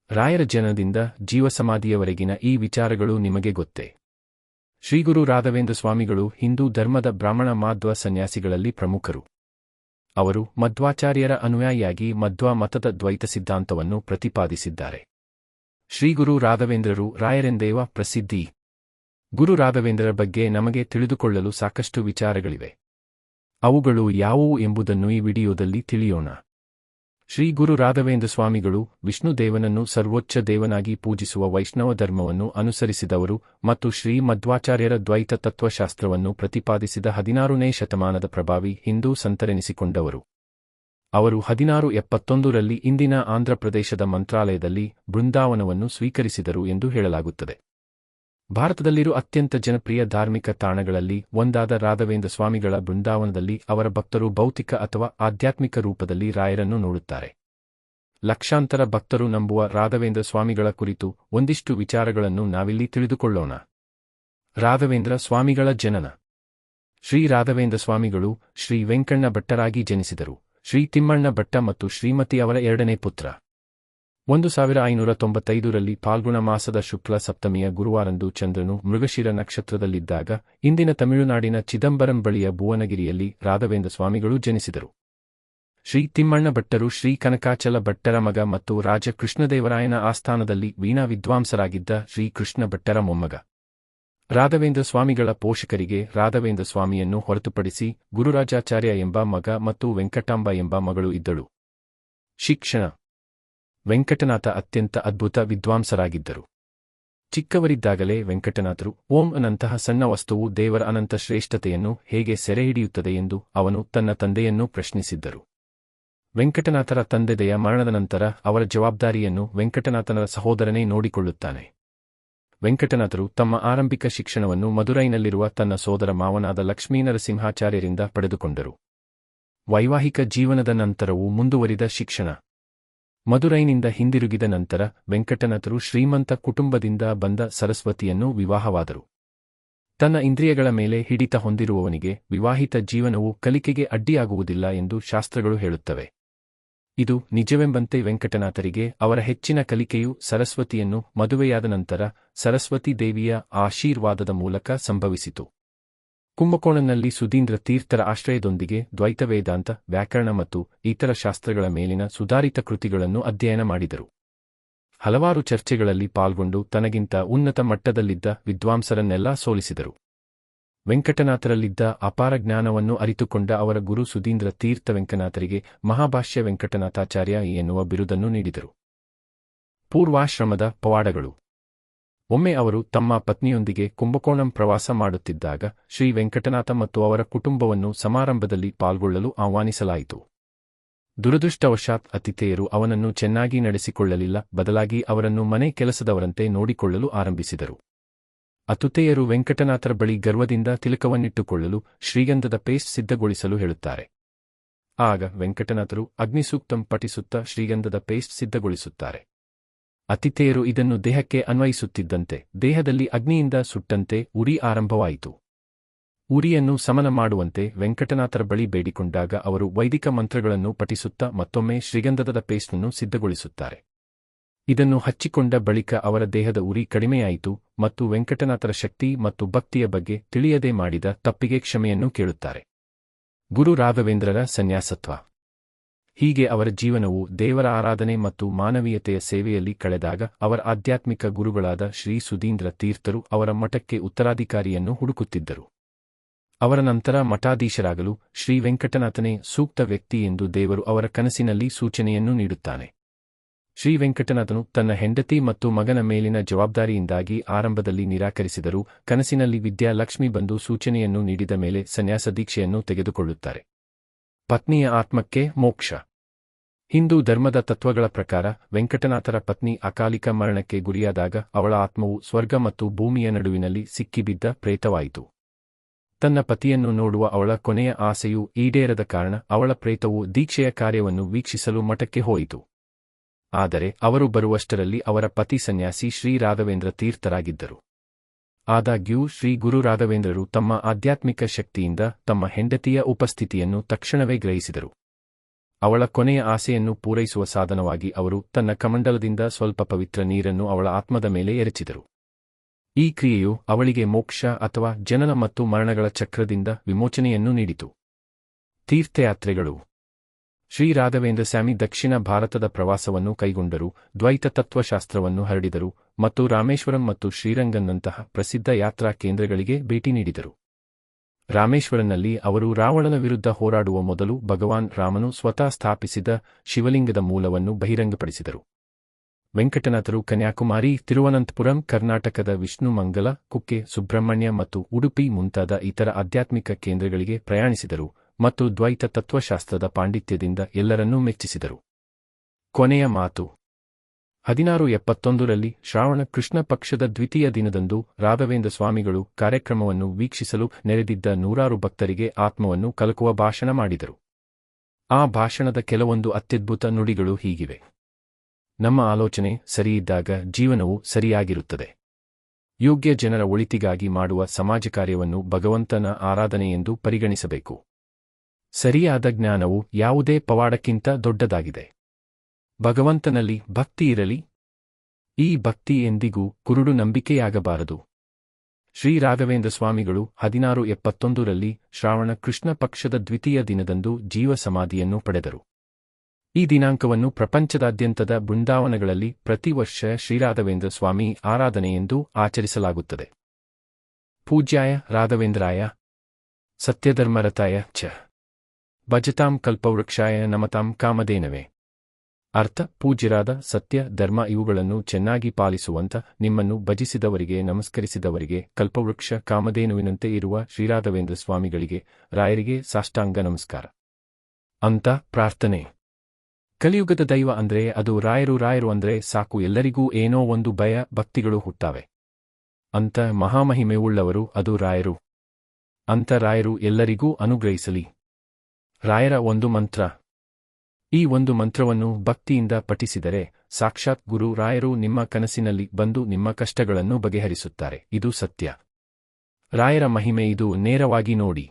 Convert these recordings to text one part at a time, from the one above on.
ರಾಯರ ಜನನದಿಂದ ಜೀವಸಮಾಧಿಯವರೆಗಿನ ಈ ವಿಚಾರಗಳು ನಿಮಗೆ ಗೊತ್ತೇ. ಶ್ರೀಗುರು ರಾಘವೇಂದ್ರ ಸ್ವಾಮಿಗಳು ಹಿಂದೂ ಧರ್ಮದ ಬ್ರಾಹ್ಮಣ ಮಾಧ್ವ ಸನ್ಯಾಸಿಗಳಲ್ಲಿ ಪ್ರಮುಖರು. ಅವರು ಮಧ್ವಾಚಾರ್ಯರ ಅನುಯಾಯಿಯಾಗಿ ಮಧ್ವ ಮತದ ದ್ವೈತ ಸಿದ್ಧಾಂತವನ್ನು ಪ್ರತಿಪಾದಿಸಿದ್ದಾರೆ. ಶ್ರೀಗುರು ರಾಘವೇಂದ್ರರು ರಾಯರೆಂದೇವ ಪ್ರಸಿದ್ಧಿ. ಗುರು ರಾಘವೇಂದ್ರರ ಬಗ್ಗೆ ನಮಗೆ ತಿಳಿದುಕೊಳ್ಳಲು ಸಾಕಷ್ಟು ವಿಚಾರಗಳಿವೆ. ಅವುಗಳು ಯಾವುವು ಎಂಬುದನ್ನು ಈ ವಿಡಿಯೋದಲ್ಲಿ ತಿಳಿಯೋಣ. ಶ್ರೀ ಗುರು ರಾಘವೇಂದ್ರ ಸ್ವಾಮಿಗಳು ವಿಷ್ಣು ದೇವನನ್ನು ಸರ್ವೋಚ್ಚ ದೇವನಾಗಿ ಪೂಜಿಸುವ ವೈಷ್ಣವ ಧರ್ಮವನ್ನು ಅನುಸರಿಸಿದವರು ಮತ್ತು ಶ್ರೀ ಮಧ್ವಾಚಾರ್ಯರ ದ್ವೈತ ತತ್ವಶಾಸ್ತ್ರವನ್ನು ಪ್ರತಿಪಾದಿಸಿದ 16ನೇ ಶತಮಾನದ ಪ್ರಭಾವಿ ಹಿಂದೂ ಸಂತರೆನಿಸಿಕೊಂಡವರು. ಅವರು 1671ರಲ್ಲಿ ಇಂದಿನ ಆಂಧ್ರಪ್ರದೇಶದ ಮಂತ್ರಾಲಯದಲ್ಲಿ ಬೃಂದಾವನವನ್ನು ಸ್ವೀಕರಿಸಿದರು ಎಂದು ಹೇಳಲಾಗುತ್ತದೆ. ಭಾರತದಲ್ಲಿರುವ ಅತ್ಯಂತ ಜನಪ್ರಿಯ ಧಾರ್ಮಿಕ ತಾಣಗಳಲ್ಲಿ ಒಂದಾದ ರಾಘವೇಂದ್ರ ಸ್ವಾಮಿಗಳ ಬೃಂದಾವನದಲ್ಲಿ ಅವರ ಭಕ್ತರು ಭೌತಿಕ ಅಥವಾ ಆಧ್ಯಾತ್ಮಿಕ ರೂಪದಲ್ಲಿ ರಾಯರನ್ನು ನೋಡುತ್ತಾರೆ. ಲಕ್ಷಾಂತರ ಭಕ್ತರು ನಂಬುವ ರಾಘವೇಂದ್ರ ಸ್ವಾಮಿಗಳ ಕುರಿತು ಒಂದಿಷ್ಟು ವಿಚಾರಗಳನ್ನು ನಾವಿಲ್ಲಿ ತಿಳಿದುಕೊಳ್ಳೋಣ. ರಾಘವೇಂದ್ರ ಸ್ವಾಮಿಗಳ ಜನನ. ಶ್ರೀ ರಾಘವೇಂದ್ರ ಸ್ವಾಮಿಗಳು ಶ್ರೀ ವೆಂಕಣ್ಣ ಭಟ್ಟರಾಗಿ ಜನಿಸಿದರು. ಶ್ರೀ ತಿಮ್ಮಣ್ಣ ಭಟ್ಟ ಮತ್ತು ಶ್ರೀಮತಿ ಅವರ ಎರಡನೇ ಪುತ್ರ. 1595ರಲ್ಲಿ ಫಾಲ್ಗುಣ ಮಾಸದ ಶುಕ್ಲ ಸಪ್ತಮಿಯ ಗುರುವಾರಂದು ಚಂದ್ರನು ಮೃಗಶಿರ ನಕ್ಷತ್ರದಲ್ಲಿದ್ದಾಗ ಇಂದಿನ ತಮಿಳುನಾಡಿನ ಚಿದಂಬರಂ ಬಳಿಯ ಭುವನಗಿರಿಯಲ್ಲಿ ರಾಘವೇಂದ್ರ ಸ್ವಾಮಿಗಳು ಜನಿಸಿದರು. ಶ್ರೀ ತಿಮ್ಮಣ್ಣ ಭಟ್ಟರು ಶ್ರೀ ಕನಕಾಚಲ ಭಟ್ಟರ ಮಗ ಮತ್ತು ರಾಜ ಕೃಷ್ಣದೇವರಾಯನ ಆಸ್ಥಾನದಲ್ಲಿ ವೀಣಾ ವಿದ್ವಾಂಸರಾಗಿದ್ದ ಶ್ರೀ ಕೃಷ್ಣ ಭಟ್ಟರ ಮೊಮ್ಮಗ. ರಾಘವೇಂದ್ರ ಸ್ವಾಮಿಗಳ ಪೋಷಕರಿಗೆ ರಾಘವೇಂದ್ರ ಸ್ವಾಮಿಯನ್ನು ಹೊರತುಪಡಿಸಿ ಗುರುರಾಜಾಚಾರ್ಯ ಎಂಬ ಮಗ ಮತ್ತು ವೆಂಕಟಾಂಬ ಎಂಬ ಮಗಳು ಇದ್ದಳು. ಶಿಕ್ಷಣ. ವೆಂಕಟನಾಥ ಅತ್ಯಂತ ಅದ್ಭುತ ವಿದ್ವಾಂಸರಾಗಿದ್ದರು. ಚಿಕ್ಕವರಿದ್ದಾಗಲೇ ವೆಂಕಟನಾಥರು ಓಂನಂತಹ ಸಣ್ಣ ವಸ್ತುವು ದೇವರ ಅನಂತ ಶ್ರೇಷ್ಠತೆಯನ್ನು ಹೇಗೆ ಸೆರೆಹಿಡಿಯುತ್ತದೆ ಎಂದು ಅವನು ತನ್ನ ತಂದೆಯನ್ನು ಪ್ರಶ್ನಿಸಿದ್ದರು. ವೆಂಕಟನಾಥರ ತಂದೆಯ ಮರಣದ ನಂತರ ಅವರ ಜವಾಬ್ದಾರಿಯನ್ನು ವೆಂಕಟನಾಥನ ಸಹೋದರನೇ ನೋಡಿಕೊಳ್ಳುತ್ತಾನೆ. ವೆಂಕಟನಾಥರು ತಮ್ಮ ಆರಂಭಿಕ ಶಿಕ್ಷಣವನ್ನು ಮದುರೈನಲ್ಲಿರುವ ತನ್ನ ಸೋದರ ಮಾವನಾದ ಲಕ್ಷ್ಮೀನರಸಿಂಹಾಚಾರ್ಯರಿಂದ ಪಡೆದುಕೊಂಡರು. ವೈವಾಹಿಕ ಜೀವನದ ನಂತರವೂ ಮುಂದುವರಿದ ಶಿಕ್ಷಣ. ಮದುರೈನಿಂದ ಹಿಂದಿರುಗಿದ ನಂತರ ವೆಂಕಟನಾಥರು ಶ್ರೀಮಂತ ಕುಟುಂಬದಿಂದ ಬಂದ ಸರಸ್ವತಿಯನ್ನು ವಿವಾಹವಾದರು. ತನ್ನ ಇಂದ್ರಿಯಗಳ ಮೇಲೆ ಹಿಡಿತ ಹೊಂದಿರುವವನಿಗೆ ವಿವಾಹಿತ ಜೀವನವು ಕಲಿಕೆಗೆ ಅಡ್ಡಿಯಾಗುವುದಿಲ್ಲ ಎಂದು ಶಾಸ್ತ್ರಗಳು ಹೇಳುತ್ತವೆ. ಇದು ನಿಜವೆಂಬಂತೆ ವೆಂಕಟನಾಥರಿಗೆ ಅವರ ಹೆಚ್ಚಿನ ಕಲಿಕೆಯು ಸರಸ್ವತಿಯನ್ನು ಮದುವೆಯಾದ ನಂತರ ಸರಸ್ವತಿ ದೇವಿಯ ಆಶೀರ್ವಾದದ ಮೂಲಕ ಸಂಭವಿಸಿತು. ಕುಂಭಕೋಣಂನಲ್ಲಿ ಸುಧೀಂದ್ರ ತೀರ್ಥರ ಆಶ್ರಯದೊಂದಿಗೆ ದ್ವೈತ ವೇದಾಂತ, ವ್ಯಾಕರಣ ಮತ್ತು ಇತರ ಶಾಸ್ತ್ರಗಳ ಮೇಲಿನ ಸುಧಾರಿತ ಕೃತಿಗಳನ್ನು ಅಧ್ಯಯನ ಮಾಡಿದರು. ಹಲವಾರು ಚರ್ಚೆಗಳಲ್ಲಿ ಪಾಲ್ಗೊಂಡು ತನಗಿಂತ ಉನ್ನತ ಮಟ್ಟದಲ್ಲಿದ್ದ ವಿದ್ವಾಂಸರನ್ನೆಲ್ಲ ಸೋಲಿಸಿದರು. ವೆಂಕಟನಾಥರಲ್ಲಿದ್ದ ಅಪಾರ ಜ್ಞಾನವನ್ನು ಅರಿತುಕೊಂಡ ಅವರ ಗುರು ಸುಧೀಂದ್ರ ತೀರ್ಥ ವೆಂಕಟನಾಥರಿಗೆ ಮಹಾಭಾಷ್ಯ ವೆಂಕಟನಾಥಾಚಾರ್ಯ ಎನ್ನುವ ಬಿರುದನ್ನು ನೀಡಿದರು. ಪೂರ್ವಾಶ್ರಮದ ಪವಾಡಗಳು. ಒಮ್ಮೆ ಅವರು ತಮ್ಮ ಪತ್ನಿಯೊಂದಿಗೆ ಕುಂಭಕೋಣಂ ಪ್ರವಾಸ ಮಾಡುತ್ತಿದ್ದಾಗ ಶ್ರೀ ವೆಂಕಟನಾಥ ಮತ್ತು ಅವರ ಕುಟುಂಬವನ್ನು ಸಮಾರಂಭದಲ್ಲಿ ಪಾಲ್ಗೊಳ್ಳಲು ಆಹ್ವಾನಿಸಲಾಯಿತು. ದುರದೃಷ್ಟವಶಾತ್ ಅತಿಥೇಯರು ಅವನನ್ನು ಚೆನ್ನಾಗಿ ನಡೆಸಿಕೊಳ್ಳಲಿಲ್ಲ, ಬದಲಾಗಿ ಅವರನ್ನು ಮನೆ ಕೆಲಸದವರಂತೆ ನೋಡಿಕೊಳ್ಳಲು ಆರಂಭಿಸಿದರು. ಅತಿಥೇಯರು ವೆಂಕಟನಾಥರ ಬಳಿ ಗರ್ವದಿಂದ ತಿಲಕವನ್ನಿಟ್ಟುಕೊಳ್ಳಲು ಶ್ರೀಗಂಧದ ಪೇಸ್ಟ್ ಸಿದ್ಧಗೊಳಿಸಲು ಹೇಳುತ್ತಾರೆ. ಆಗ ವೆಂಕಟನಾಥರು ಅಗ್ನಿಸೂಕ್ತಂ ಪಠಿಸುತ್ತಾ ಶ್ರೀಗಂಧದ ಪೇಸ್ಟ್ ಸಿದ್ಧಗೊಳಿಸುತ್ತಾರೆ. ಅತಿಥೇಯರು ಇದನ್ನು ದೇಹಕ್ಕೆ ಅನ್ವಯಿಸುತ್ತಿದ್ದಂತೆ ದೇಹದಲ್ಲಿ ಅಗ್ನಿಯಿಂದ ಸುಟ್ಟಂತೆ ಉರಿ ಆರಂಭವಾಯಿತು. ಉರಿಯನ್ನು ಸಮನ ಮಾಡುವಂತೆ ವೆಂಕಟನಾಥರ ಬಳಿ ಬೇಡಿಕೊಂಡಾಗ ಅವರು ವೈದಿಕ ಮಂತ್ರಗಳನ್ನು ಪಠಿಸುತ್ತಾ ಮತ್ತೊಮ್ಮೆ ಶ್ರೀಗಂಧದ ಪೇಸ್ಟನ್ನು ಸಿದ್ಧಗೊಳಿಸುತ್ತಾರೆ. ಇದನ್ನು ಹಚ್ಚಿಕೊಂಡ ಬಳಿಕ ಅವರ ದೇಹದ ಉರಿ ಕಡಿಮೆಯಾಯಿತು ಮತ್ತು ವೆಂಕಟನಾಥರ ಶಕ್ತಿ ಮತ್ತು ಭಕ್ತಿಯ ಬಗ್ಗೆ ತಿಳಿಯದೆ ಮಾಡಿದ ತಪ್ಪಿಗೆ ಕ್ಷಮೆಯನ್ನು ಕೇಳುತ್ತಾರೆ. ಗುರು ರಾಘವೇಂದ್ರರ ಸನ್ಯಾಸತ್ವ. ಹೀಗೆ ಅವರ ಜೀವನವು ದೇವರ ಆರಾಧನೆ ಮತ್ತು ಮಾನವೀಯತೆಯ ಸೇವೆಯಲ್ಲಿ ಕಳೆದಾಗ ಅವರ ಆಧ್ಯಾತ್ಮಿಕ ಗುರುಗಳಾದ ಶ್ರೀ ಸುಧೀಂದ್ರ ತೀರ್ಥರು ಅವರ ಮಠಕ್ಕೆ ಉತ್ತರಾಧಿಕಾರಿಯನ್ನು ಹುಡುಕುತ್ತಿದ್ದರು. ಅವರ ನಂತರ ಮಠಾಧೀಶರಾಗಲು ಶ್ರೀ ವೆಂಕಟನಾಥನೇ ಸೂಕ್ತ ವ್ಯಕ್ತಿ ಎಂದು ದೇವರು ಅವರ ಕನಸಿನಲ್ಲಿ ಸೂಚನೆಯನ್ನು ನೀಡುತ್ತಾನೆ. ಶ್ರೀ ವೆಂಕಟನಾಥನು ತನ್ನ ಹೆಂಡತಿ ಮತ್ತು ಮಗನ ಮೇಲಿನ ಜವಾಬ್ದಾರಿಯಿಂದಾಗಿ ಆರಂಭದಲ್ಲಿ ನಿರಾಕರಿಸಿದರೂ ಕನಸಿನಲ್ಲಿ ವಿದ್ಯಾಲಕ್ಷ್ಮಿ ಬಂದು ಸೂಚನೆಯನ್ನು ನೀಡಿದ ಮೇಲೆ ಸನ್ಯಾಸ ದೀಕ್ಷೆಯನ್ನು ತೆಗೆದುಕೊಳ್ಳುತ್ತಾರೆ. ಪತ್ನಿಯ ಆತ್ಮಕ್ಕೆ ಮೋಕ್ಷ. ಹಿಂದೂ ಧರ್ಮದ ತತ್ವಗಳ ಪ್ರಕಾರ ವೆಂಕಟನಾಥರ ಪತ್ನಿ ಅಕಾಲಿಕ ಮರಣಕ್ಕೆ ಗುರಿಯಾದಾಗ ಅವಳ ಆತ್ಮವು ಸ್ವರ್ಗ ಮತ್ತು ಭೂಮಿಯ ನಡುವಿನಲ್ಲಿ ಸಿಕ್ಕಿಬಿದ್ದ ಪ್ರೇತವಾಯಿತು. ತನ್ನ ಪತಿಯನ್ನು ನೋಡುವ ಅವಳ ಕೊನೆಯ ಆಸೆಯು ಈಡೇರದ ಕಾರಣ ಅವಳ ಪ್ರೇತವು ದೀಕ್ಷೆಯ ಕಾರ್ಯವನ್ನು ವೀಕ್ಷಿಸಲು ಮಠಕ್ಕೆ ಹೋಯಿತು. ಆದರೆ ಅವರು ಬರುವಷ್ಟರಲ್ಲಿ ಅವರ ಪತಿ ಸನ್ಯಾಸಿ ಶ್ರೀ ರಾಘವೇಂದ್ರ ತೀರ್ಥರಾಗಿದ್ದರು. ಆದಾಗ್ಯೂ ಶ್ರೀ ಗುರು ರಾಘವೇಂದ್ರರು ತಮ್ಮ ಆಧ್ಯಾತ್ಮಿಕ ಶಕ್ತಿಯಿಂದ ತಮ್ಮ ಹೆಂಡತಿಯ ಉಪಸ್ಥಿತಿಯನ್ನು ತಕ್ಷಣವೇ ಗ್ರಹಿಸಿದರು. ಅವಳ ಕೊನೆಯ ಆಸೆಯನ್ನು ಪೂರೈಸುವ ಸಾಧನವಾಗಿ ಅವರು ತನ್ನ ಕಮಂಡಲದಿಂದ ಸ್ವಲ್ಪ ಪವಿತ್ರ ನೀರನ್ನು ಅವಳ ಆತ್ಮದ ಮೇಲೆ ಎರಚಿದರು. ಈ ಕ್ರಿಯೆಯು ಅವಳಿಗೆ ಮೋಕ್ಷ ಅಥವಾ ಜನನ ಮತ್ತು ಮರಣಗಳ ಚಕ್ರದಿಂದ ವಿಮೋಚನೆಯನ್ನು ನೀಡಿತು. ತೀರ್ಥಯಾತ್ರೆಗಳು. ಶ್ರೀ ರಾಘವೇಂದ್ರ ಸ್ವಾಮಿ ದಕ್ಷಿಣ ಭಾರತದ ಪ್ರವಾಸವನ್ನು ಕೈಗೊಂಡರು, ದ್ವೈತ ತತ್ವಶಾಸ್ತ್ರವನ್ನು ಹರಡಿದರು ಮತ್ತು ರಾಮೇಶ್ವರಂ ಮತ್ತು ಶ್ರೀರಂಗಂನಂತಹ ಪ್ರಸಿದ್ಧ ಯಾತ್ರಾ ಕೇಂದ್ರಗಳಿಗೆ ಭೇಟಿ ನೀಡಿದರು. ರಾಮೇಶ್ವರಂನಲ್ಲಿ ಅವರು ರಾವಣನ ವಿರುದ್ಧ ಹೋರಾಡುವ ಮೊದಲು ಭಗವಾನ್ ರಾಮನು ಸ್ವತಃ ಸ್ಥಾಪಿಸಿದ ಶಿವಲಿಂಗದ ಮೂಲವನ್ನು ಬಹಿರಂಗಪಡಿಸಿದರು. ವೆಂಕಟನಾಥರು ಕನ್ಯಾಕುಮಾರಿ, ತಿರುವನಂತಪುರಂ, ಕರ್ನಾಟಕದ ವಿಷ್ಣುಮಂಗಲ, ಕುಕ್ಕೆ, ಸುಬ್ರಹ್ಮಣ್ಯ ಮತ್ತು ಉಡುಪಿ ಮುಂತಾದ ಇತರ ಆಧ್ಯಾತ್ಮಿಕ ಕೇಂದ್ರಗಳಿಗೆ ಪ್ರಯಾಣಿಸಿದರು ಮತ್ತು ದ್ವೈತ ತತ್ವಶಾಸ್ತ್ರದ ಪಾಂಡಿತ್ಯದಿಂದ ಎಲ್ಲರನ್ನೂ ಮೆಚ್ಚಿಸಿದರು. ಕೊನೆಯ ಮಾತು. 1671ರಲ್ಲಿ ಶ್ರಾವಣ ಕೃಷ್ಣ ಪಕ್ಷದ ದ್ವಿತೀಯ ದಿನದಂದು ರಾಘವೇಂದ್ರ ಸ್ವಾಮಿಗಳು ಕಾರ್ಯಕ್ರಮವನ್ನು ವೀಕ್ಷಿಸಲು ನೆರೆದಿದ್ದ ನೂರಾರು ಭಕ್ತರಿಗೆ ಆತ್ಮವನ್ನು ಕಲಕುವ ಭಾಷಣ ಮಾಡಿದರು. ಆ ಭಾಷಣದ ಕೆಲವೊಂದು ಅತ್ಯದ್ಭುತ ನುಡಿಗಳು ಹೀಗಿವೆ. ನಮ್ಮ ಆಲೋಚನೆ ಸರಿಯಿದ್ದಾಗ ಜೀವನವು ಸರಿಯಾಗಿರುತ್ತದೆ. ಯೋಗ್ಯ ಜನರ ಒಳಿತಿಗಾಗಿ ಮಾಡುವ ಸಮಾಜಕಾರ್ಯವನ್ನು ಭಗವಂತನ ಆರಾಧನೆಯೆಂದು ಪರಿಗಣಿಸಬೇಕು. ಸರಿಯಾದ ಜ್ಞಾನವು ಯಾವುದೇ ಪವಾಡಕ್ಕಿಂತ ದೊಡ್ಡದಾಗಿದೆ. ಭಗವಂತನಲ್ಲಿ ಭಕ್ತಿ ಇರಲಿ. ಈ ಭಕ್ತಿ ಎಂದಿಗೂ ಕುರುಡು ನಂಬಿಕೆಯಾಗಬಾರದು. ಶ್ರೀ ರಾಘವೇಂದ್ರ ಸ್ವಾಮಿಗಳು 1671ರಲ್ಲಿ ಶ್ರಾವಣ ಕೃಷ್ಣ ಪಕ್ಷದ ದ್ವಿತೀಯ ದಿನದಂದು ಜೀವ ಸಮಾಧಿಯನ್ನು ಪಡೆದರು. ಈ ದಿನಾಂಕವನ್ನು ಪ್ರಪಂಚದಾದ್ಯಂತದ ಬೃಂದಾವನಗಳಲ್ಲಿ ಪ್ರತಿ ವರ್ಷ ಶ್ರೀರಾಘವೇಂದ್ರ ಸ್ವಾಮಿ ಆರಾಧನೆಯೆಂದು ಆಚರಿಸಲಾಗುತ್ತದೆ. ಪೂಜ್ಯಾಯ ರಾಘವೇಂದ್ರಾಯ ಸತ್ಯಧರ್ಮರತಾಯ ಚ ಭಜತಾಂ ಕಲ್ಪವೃಕ್ಷಾಯ ನಮತಾಂ ಕಾಮಧೇನವೇ. ಅರ್ಥ: ಪೂಜ್ಯರಾದ ಸತ್ಯ, ಧರ್ಮ ಇವುಗಳನ್ನು ಚೆನ್ನಾಗಿ ಪಾಲಿಸುವಂತ ನಿಮ್ಮನ್ನು ಭಜಿಸಿದವರಿಗೆ, ನಮಸ್ಕರಿಸಿದವರಿಗೆ, ಕಲ್ಪವೃಕ್ಷ ಕಾಮಧೇನುವಿನಂತೆ ಇರುವ ಶ್ರೀರಾಘವೇಂದ್ರ ಸ್ವಾಮಿಗಳಿಗೆ, ರಾಯರಿಗೆ ಸಾಷ್ಟಾಂಗ ನಮಸ್ಕಾರ ಅಂತ ಪ್ರಾರ್ಥನೆ. ಕಲಿಯುಗದ ದೈವ ಅಂದ್ರೆ ಅದು ರಾಯರು. ರಾಯರು ಅಂದ್ರೆ ಸಾಕು, ಎಲ್ಲರಿಗೂ ಏನೋ ಒಂದು ಭಯ ಭಕ್ತಿಗಳು ಹುಟ್ಟಾವೆ. ಅಂತ ಮಹಾಮಹಿಮೆಯುಳ್ಳವರು ಅದು ರಾಯರು. ಅಂತ ರಾಯರು ಎಲ್ಲರಿಗೂ ಅನುಗ್ರಹಿಸಲಿ. ರಾಯರ ಒಂದು ಮಂತ್ರ. ಈ ಒಂದು ಮಂತ್ರವನ್ನು ಭಕ್ತಿಯಿಂದ ಪಠಿಸಿದರೆ ಸಾಕ್ಷಾತ್ ಗುರು ರಾಯರು ನಿಮ್ಮ ಕನಸಿನಲ್ಲಿ ಬಂದು ನಿಮ್ಮ ಕಷ್ಟಗಳನ್ನು ಬಗೆಹರಿಸುತ್ತಾರೆ. ಇದು ಸತ್ಯ. ರಾಯರ ಮಹಿಮೆ ಇದು. ನೇರವಾಗಿ ನೋಡಿ.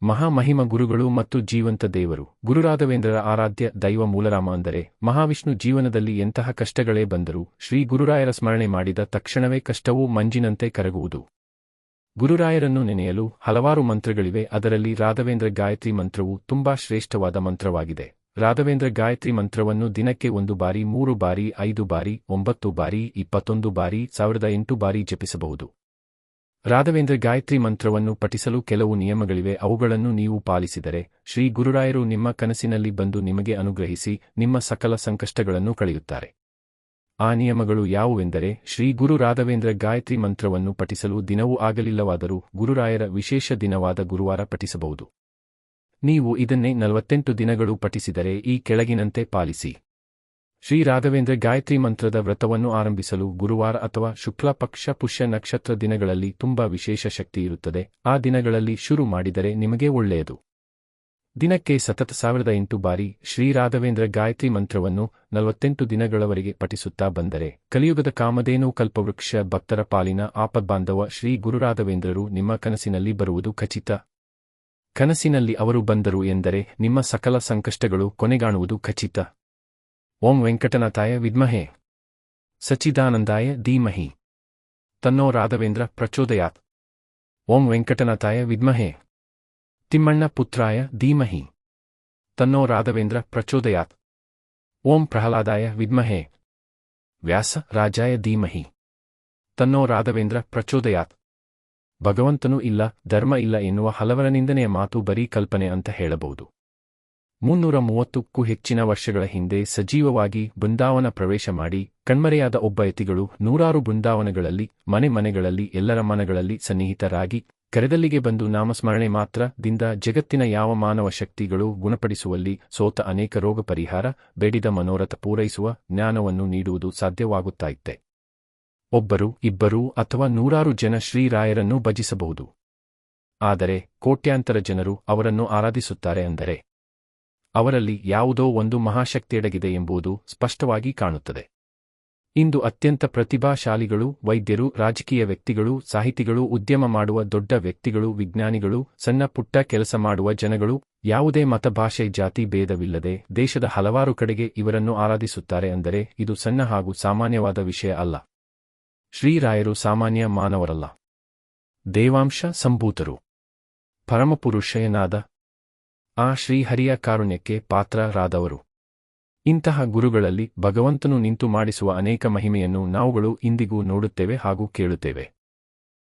ಮಹಾಮಹಿಮ ಗುರುಗಳು ಮತ್ತು ಜೀವಂತ ದೇವರು. ಗುರುರಾಘವೇಂದ್ರರ ಆರಾಧ್ಯ ದೈವ ಮೂಲರಾಮ ಅಂದರೆ ಮಹಾವಿಷ್ಣು. ಜೀವನದಲ್ಲಿ ಎಂತಹ ಕಷ್ಟಗಳೇ ಬಂದರೂ ಶ್ರೀ ಗುರುರಾಯರ ಸ್ಮರಣೆ ಮಾಡಿದ ತಕ್ಷಣವೇ ಕಷ್ಟವೂ ಮಂಜಿನಂತೆ ಕರಗುವುದು. ಗುರುರಾಯರನ್ನು ನೆನೆಯಲು ಹಲವಾರು ಮಂತ್ರಗಳಿವೆ. ಅದರಲ್ಲಿ ರಾಘವೇಂದ್ರ ಗಾಯತ್ರಿ ಮಂತ್ರವು ತುಂಬಾ ಶ್ರೇಷ್ಠವಾದ ಮಂತ್ರವಾಗಿದೆ. ರಾಘವೇಂದ್ರ ಗಾಯತ್ರಿ ಮಂತ್ರವನ್ನು ದಿನಕ್ಕೆ 1 ಬಾರಿ, 3 ಬಾರಿ, 5 ಬಾರಿ, 9 ಬಾರಿ, 21 ಬಾರಿ, 1008 ಬಾರಿ ಜಪಿಸಬಹುದು. ರಾಘವೇಂದ್ರ ಗಾಯತ್ರಿ ಮಂತ್ರವನ್ನು ಪಠಿಸಲು ಕೆಲವು ನಿಯಮಗಳಿವೆ. ಅವುಗಳನ್ನು ನೀವು ಪಾಲಿಸಿದರೆ ಶ್ರೀ ಗುರುರಾಯರು ನಿಮ್ಮ ಕನಸಿನಲ್ಲಿ ಬಂದು ನಿಮಗೆ ಅನುಗ್ರಹಿಸಿ ನಿಮ್ಮ ಸಕಲ ಸಂಕಷ್ಟಗಳನ್ನು ಕಳೆಯುತ್ತಾರೆ. ಆ ನಿಯಮಗಳು ಯಾವುವೆಂದರೆ: ಶ್ರೀ ಗುರು ರಾಘವೇಂದ್ರ ಗಾಯತ್ರಿ ಮಂತ್ರವನ್ನು ಪಠಿಸಲು ದಿನವೂ ಆಗಲಿಲ್ಲವಾದರೂ ಗುರುರಾಯರ ವಿಶೇಷ ದಿನವಾದ ಗುರುವಾರ ಪಠಿಸಬಹುದು. ನೀವು ಇದನ್ನೇ 48 ದಿನಗಳು ಪಠಿಸಿದರೆ ಈ ಕೆಳಗಿನಂತೆ ಪಾಲಿಸಿ. ಶ್ರೀ ರಾಘವೇಂದ್ರ ಗಾಯತ್ರಿ ಮಂತ್ರದ ವ್ರತವನ್ನು ಆರಂಭಿಸಲು ಗುರುವಾರ ಅಥವಾ ಶುಕ್ಲ ಪಕ್ಷ ಪುಷ್ಯ ನಕ್ಷತ್ರ ದಿನಗಳಲ್ಲಿ ತುಂಬಾ ವಿಶೇಷ ಶಕ್ತಿ ಇರುತ್ತದೆ. ಆ ದಿನಗಳಲ್ಲಿ ಶುರು ಮಾಡಿದರೆ ನಿಮಗೆ ಒಳ್ಳೆಯದು. ದಿನಕ್ಕೆ ಸತತ 1008 ಬಾರಿ ಶ್ರೀ ರಾಘವೇಂದ್ರ ಗಾಯತ್ರಿ ಮಂತ್ರವನ್ನು 48 ದಿನಗಳವರೆಗೆ ಪಠಿಸುತ್ತಾ ಬಂದರೆ ಕಲಿಯುಗದ ಕಾಮಧೇನು ಕಲ್ಪವೃಕ್ಷ ಭಕ್ತರ ಪಾಲಿನ ಆಪದ್ಬಾಂಧವ ಶ್ರೀ ಗುರುರಾಘವೇಂದ್ರರು ನಿಮ್ಮ ಕನಸಿನಲ್ಲಿ ಬರುವುದು ಖಚಿತ. ಕನಸಿನಲ್ಲಿ ಅವರು ಬಂದರು ಎಂದರೆ ನಿಮ್ಮ ಸಕಲ ಸಂಕಷ್ಟಗಳು ಕೊನೆಗಾಣುವುದು ಖಚಿತ. ಓಂ ವೆಂಕಟನಾಥಾಯ ವಿದ್ಮಹೇ ಸಚ್ಚಿದಾನಂದಾಯ ಧೀಮಹಿ ತನ್ನೋ ರಾಘವೇಂದ್ರ ಪ್ರಚೋದಯಾತ್. ಓಂ ವೆಂಕಟನಾಥಾಯ ವಿದ್ಮಹೇ ತಿಮ್ಮಣ್ಣ ಪುತ್ರಾಯ ಧೀಮಹಿ ತನ್ನೋ ರಾಘವೇಂದ್ರ ಪ್ರಚೋದಯಾತ್. ಓಂ ಪ್ರಹ್ಲಾದಾಯ ವಿದ್ಮಹೇ ವ್ಯಾಸ ರಾಜಾಯ ಧೀಮಹಿ ತನ್ನೋ ರಾಘವೇಂದ್ರ ಪ್ರಚೋದಯಾತ್. ಭಗವಂತನೂ ಇಲ್ಲ, ಧರ್ಮ ಇಲ್ಲ ಎನ್ನುವ ಹಲವರ ನಿಂದನೆಯ ಮಾತು ಬರೀ ಕಲ್ಪನೆ ಅಂತ ಹೇಳಬಹುದು. 330ಕ್ಕೂ ಹೆಚ್ಚಿನ ವರ್ಷಗಳ ಹಿಂದೆ ಸಜೀವವಾಗಿ ಬೃಂದಾವನ ಪ್ರವೇಶ ಮಾಡಿ ಕಣ್ಮರೆಯಾದ ಒಬ್ಬ ಯತಿಗಳು ನೂರಾರು ಬೃಂದಾವನಗಳಲ್ಲಿ, ಮನೆ ಮನೆಗಳಲ್ಲಿ, ಎಲ್ಲರ ಮನಗಳಲ್ಲಿ ಸನ್ನಿಹಿತರಾಗಿ ಕರೆದಲ್ಲಿಗೆ ಬಂದು ನಾಮಸ್ಮರಣೆ ಮಾತ್ರ ದಿಂದ ಜಗತ್ತಿನ ಯಾವ ಮಾನವ ಶಕ್ತಿಗಳು ಗುಣಪಡಿಸುವಲ್ಲಿ ಸೋತ ಅನೇಕ ರೋಗ ಪರಿಹಾರ, ಬೇಡಿದ ಮನೋರಥ ಪೂರೈಸುವ ಜ್ಞಾನವನ್ನು ನೀಡುವುದು ಸಾಧ್ಯವಾಗುತ್ತಾಯಿತೆ. ಒಬ್ಬರು, ಇಬ್ಬರು ಅಥವಾ ನೂರಾರು ಜನ ಶ್ರೀರಾಯರನ್ನು ಭಜಿಸಬಹುದು. ಆದರೆ ಕೋಟ್ಯಾಂತರ ಜನರು ಅವರನ್ನು ಆರಾಧಿಸುತ್ತಾರೆ ಅಂದರೆ ಅವರಲ್ಲಿ ಯಾವುದೋ ಒಂದು ಮಹಾಶಕ್ತಿಯಡಗಿದೆ ಎಂಬುದು ಸ್ಪಷ್ಟವಾಗಿ ಕಾಣುತ್ತದೆ. ಇಂದು ಅತ್ಯಂತ ಪ್ರತಿಭಾಶಾಲಿಗಳು, ವೈದ್ಯರು, ರಾಜಕೀಯ ವ್ಯಕ್ತಿಗಳು, ಸಾಹಿತಿಗಳು, ಉದ್ಯಮ ಮಾಡುವ ದೊಡ್ಡ ವ್ಯಕ್ತಿಗಳು, ವಿಜ್ಞಾನಿಗಳು, ಸಣ್ಣ ಪುಟ್ಟ ಕೆಲಸ ಮಾಡುವ ಜನಗಳು, ಯಾವುದೇ ಮತ, ಭಾಷೆ, ಜಾತಿ ಭೇದವಿಲ್ಲದೆ ದೇಶದ ಹಲವಾರು ಕಡೆಗೆ ಇವರನ್ನು ಆರಾಧಿಸುತ್ತಾರೆ. ಅಂದರೆ ಇದು ಸಣ್ಣ ಹಾಗೂ ಸಾಮಾನ್ಯವಾದ ವಿಷಯ ಅಲ್ಲ. ಶ್ರೀರಾಯರು ಸಾಮಾನ್ಯ ಮಾನವರಲ್ಲ. ದೇವಾಂಶ ಸಂಭೂತರು. ಪರಮಪುರುಷಯನಾದ ಆ ಶ್ರೀಹರಿಯ ಕಾರುಣ್ಯಕ್ಕೆ ಪಾತ್ರರಾದವರು. ಇಂತಹ ಗುರುಗಳಲ್ಲಿ ಭಗವಂತನು ನಿಂತು ಮಾಡಿಸುವ ಅನೇಕ ಮಹಿಮೆಯನ್ನು ನಾವುಗಳು ಇಂದಿಗೂ ನೋಡುತ್ತೇವೆ ಹಾಗೂ ಕೇಳುತ್ತೇವೆ.